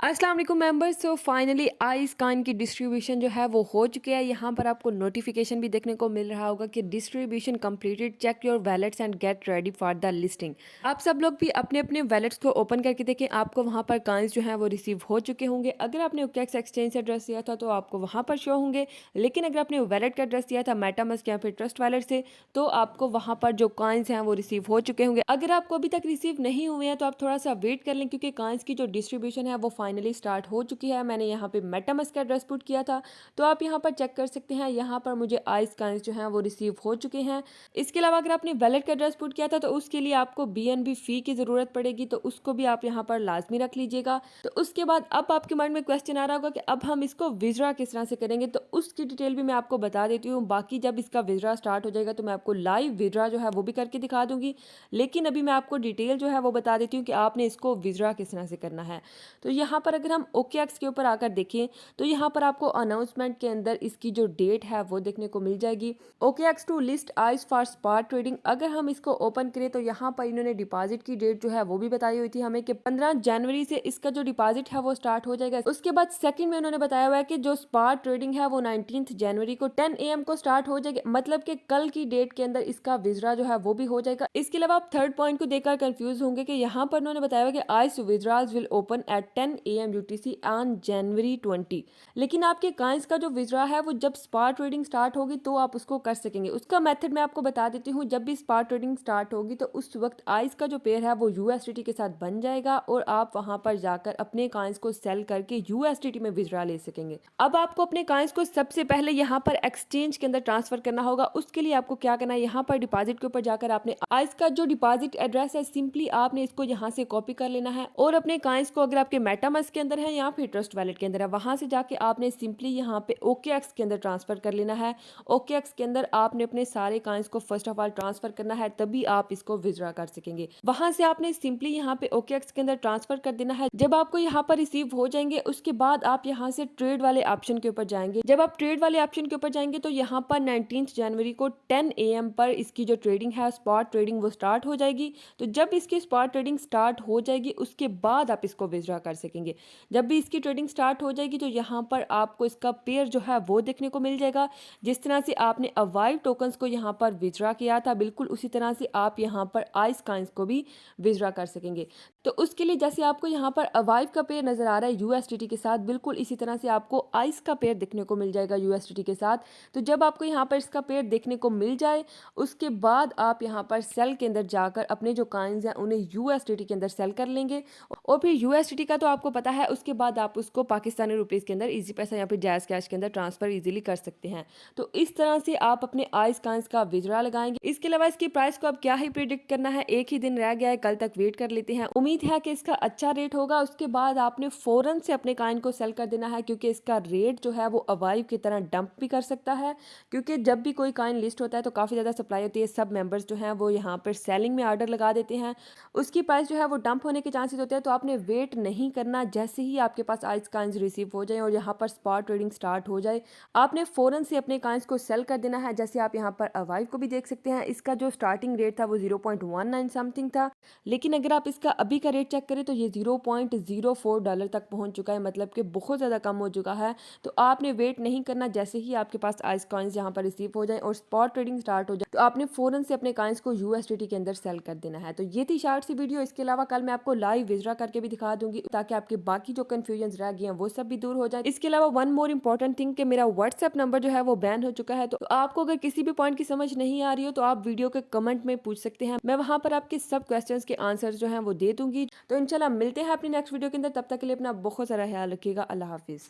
अस्सलाम वालेकुम members. So finally ice कान की डिस्ट्रीब्यूशन जो है वो हो चुकी है। यहाँ पर आपको नोटिफिकेशन भी देखने को मिल रहा होगा कि distribution completed, check your wallets and get ready for the listing. आप सब लोग भी अपने अपने वैलेट्स को ओपन करके देखें, आपको वहाँ पर कॉइन्स जो है वो रिसीव हो चुके होंगे। अगर आपने ओकेएक्स एक्सचेंज से एड्रेस दिया था तो आपको वहाँ पर शो होंगे, लेकिन अगर आपने वैलेट का एड्रेस दिया था मेटामास्क या फिर ट्रस्ट वैलेट से तो आपको वहाँ पर जो कॉइन्स हैं वो रिसीव हो चुके होंगे। अगर आपको अभी तक रिसीव नहीं हुए हैं तो आप थोड़ा सा वेट कर लें, क्योंकि कॉइन्स की जो डिस्ट्रीब्यूशन है वो फाइनली स्टार्ट हो चुकी है। मैंने यहाँ पे मेटामास्क का एड्रेस पुट किया था, तो आप यहाँ पर चेक कर सकते हैं। यहाँ पर मुझे आइस कॉइन्स जो हैं वो रिसीव हो चुके हैं। इसके अलावा अगर आपने वैलेट का एड्रेस पुट किया था तो उसके लिए आपको बीएनबी फी की ज़रूरत पड़ेगी, तो उसको भी आप यहाँ पर लाजमी रख लीजिएगा। तो उसके बाद अब आपके माइंड में क्वेश्चन आ रहा होगा कि अब हम इसको विड्रॉ किस तरह से करेंगे, तो उसकी डिटेल भी मैं आपको बता देती हूँ। बाकी जब इसका विड्रॉ स्टार्ट हो जाएगा तो मैं आपको लाइव विड्रॉ जो है वो भी करके दिखा दूंगी, लेकिन अभी मैं आपको डिटेल जो है वो बता देती हूँ कि आपने इसको विड्रॉ किस तरह से करना है। तो यहाँ पर अगर हम ओकेएक्स के ऊपर आकर देखें तो यहाँ पर आपको अनाउंसमेंट के अंदर इसकी जो डेट है वो देखने को मिल जाएगी। OKX to list ice for spot trading. अगर हम इसको ओपन करें तो यहाँ पर इन्होंने डिपॉजिट की डेट जो है वो भी बताई हुई थी हमें कि 15 जनवरी से इसका जो डिपॉजिट है वो स्टार्ट हो जाएगा। उसके बाद सेकंड में उन्होंने बताया हुआ है कि जो स्पॉट ट्रेडिंग है वो 19 जनवरी को 10 AM को स्टार्ट हो जाएगी, मतलब कि कल की डेट के अंदर इसका विड्रॉ जो है वो भी हो जाएगा। इसके अलावा आप थर्ड पॉइंट को देखकर कंफ्यूज होंगे कि यहाँ पर उन्होंने बताया हुआ कि ice withdrawals will open at 10 AM UTC on January 20। लेकिन आपके कॉइन्स का जो विड्रॉ है वो जब स्पॉट ट्रेडिंग स्टार्ट होगी तो आप उसको कर सकेंगे। उसका मेथड मैं आपको बता देती हूँ। जब भी स्पॉट ट्रेडिंग स्टार्ट होगी तो उस वक्त आइस का जो पेयर है वो यूएसडीटी के साथ बन जाएगा और आप वहां पर जाकर अपने कॉइन्स को सेल करके यूएसडीटी में विड्रॉ ले सकेंगे। अब आपको अपने कॉइन्स को सबसे पहले यहाँ पर एक्सचेंज के अंदर ट्रांसफर करना होगा। उसके लिए आपको क्या करना है, यहाँ पर डिपॉजिट के ऊपर जाकर आपने आइस का जो डिपॉजिट एड्रेस है सिंपली आपने इसको यहाँ से कॉपी कर लेना है और अपने कॉइन्स को अगर आपके मेटामास्क के अंदर है या फिर ट्रस्ट वैलेट के अंदर है वहां से जाके आपने सिंपली यहाँ पे ओकेएक्स के अंदर ट्रांसफर कर लेना है। ओकेएक्स के अंदर आपने अपने सारे कॉइन्स को फर्स्ट ऑफ ऑल ट्रांसफर करना है, तभी आप इसको विड्रॉ कर सकेंगे। वहां से आपने सिंपली यहाँ पे ओकेएक्स के अंदर ट्रांसफर कर देना है। जब आपको यहाँ पर रिसीव हो जाएंगे उसके बाद आप यहाँ से ट्रेड वाले ऑप्शन के ऊपर जाएंगे। जब आप ट्रेड वाले ऑप्शन के ऊपर जाएंगे तो यहाँ पर 19 जनवरी को 10 AM पर इसकी जो ट्रेडिंग है स्पॉट ट्रेडिंग वो स्टार्ट हो जाएगी। तो जब इसकी स्पॉट ट्रेडिंग स्टार्ट हो जाएगी उसके बाद आप इसको विड्रॉ कर सकेंगे। जब भी इसकी ट्रेडिंग स्टार्ट हो जाएगी तो यहाँ पर आपको इसका पेयर जो है वो देखने को मिल जाएगा। जिस तरह से आपने अवाइव टोकन्स को यहाँ पर विड्रॉ किया था बिल्कुल उसी तरह से आप यहाँ पर आइस कॉइन्स को भी विड्रॉ कर सकेंगे। तो उसके लिए जैसे आपको यहाँ पर अवाइव का पेयर नजर आ रहा है यूएसडीटी के साथ, बिल्कुल इसी तरह से आपको आइस का पेयर देखने को मिल जाएगा यूएसडीटी के साथ। तो जब आपको यहाँ पर इसका पेयर देखने को मिल जाए उसके बाद आप यहाँ पर सेल के अंदर जाकर अपने जो कॉइन्स हैं उन्हें यूएसडीटी के अंदर सेल कर लेंगे और फिर यूएसडीटी का तो आपको पता है, उसके बाद आप उसको पाकिस्तानी रुपीस के अंदर इजी पैसा या फिर जायज़ कैश के अंदर ट्रांसफर इजीली कर सकते हैं। तो इस तरह से आप अपने आइस कॉइन्स का विड्रॉ लगाएंगे। इसके अलावा इसकी प्राइस को अब क्या ही प्रिडिक्ट करना है, एक ही दिन रह गया है, कल तक वेट कर लेते हैं। उम्मीद है कि इसका अच्छा रेट होगा। उसके बाद आपने फौरन से अपने कॉइन को सेल कर देना है, क्योंकि इसका रेट जो है वो अवाइव की तरह डंप भी कर सकता है। क्योंकि जब भी कोई कॉइन लिस्ट होता है तो काफ़ी ज़्यादा सप्लाई होती है, सब मेंबर्स जो हैं वो यहाँ पर सेलिंग में ऑर्डर लगा देते हैं, उसकी प्राइस जो है वो डंप होने के चांसेस होते हैं। तो आपने वेट नहीं करना, जैसे ही आपके पास आइस कॉइन्स रिसीव हो जाए और यहाँ पर स्पॉट ट्रेडिंग स्टार्ट हो जाए आपने फ़ौरन से अपने कॉइन्स को सेल कर देना है। जैसे आप यहाँ पर अवाइव को भी देख सकते हैं, इसका जो स्टार्टिंग रेट था वो 0.19 समथिंग था, लेकिन अगर आप इसका अभी का रेट चेक करें तो ये $0.04 तक पहुँच चुका है, मतलब कि बहुत ज़्यादा कम हो चुका है। तो आपने वेट नहीं करना, जैसे ही आपके पास आइस कॉइन्स यहाँ पर रिसीव हो जाए और स्पॉट ट्रेडिंग स्टार्ट हो जाए तो आपने फ़ौरन से अपने कॉइन्स को यूएसडीटी के अंदर सेल कर देना है। तो ये थी शॉर्ट सी वीडियो। इसके अलावा कल मैं आपको लाइव विड्रॉ करके भी दिखा दूंगी ताकि आपके बाकी जो कंफ्यूजन रह गए हैं वो सब भी दूर हो जाए। इसके अलावा वन मोर इंपॉर्टेंट थिंग कि मेरा व्हाट्सएप नंबर जो है वो बैन हो चुका है, तो आपको अगर किसी भी पॉइंट की समझ नहीं आ रही हो तो आप वीडियो के कमेंट में पूछ सकते हैं, मैं वहां पर आपके सब क्वेश्चंस के आंसर जो हैं वो दे दूंगी। तो इंशाल्लाह मिलते हैं अपनी नेक्स्ट वीडियो के अंदर, तब तक के लिए अपना बहुत सारा ख्याल रखिएगा। अल्लाह हाफिज।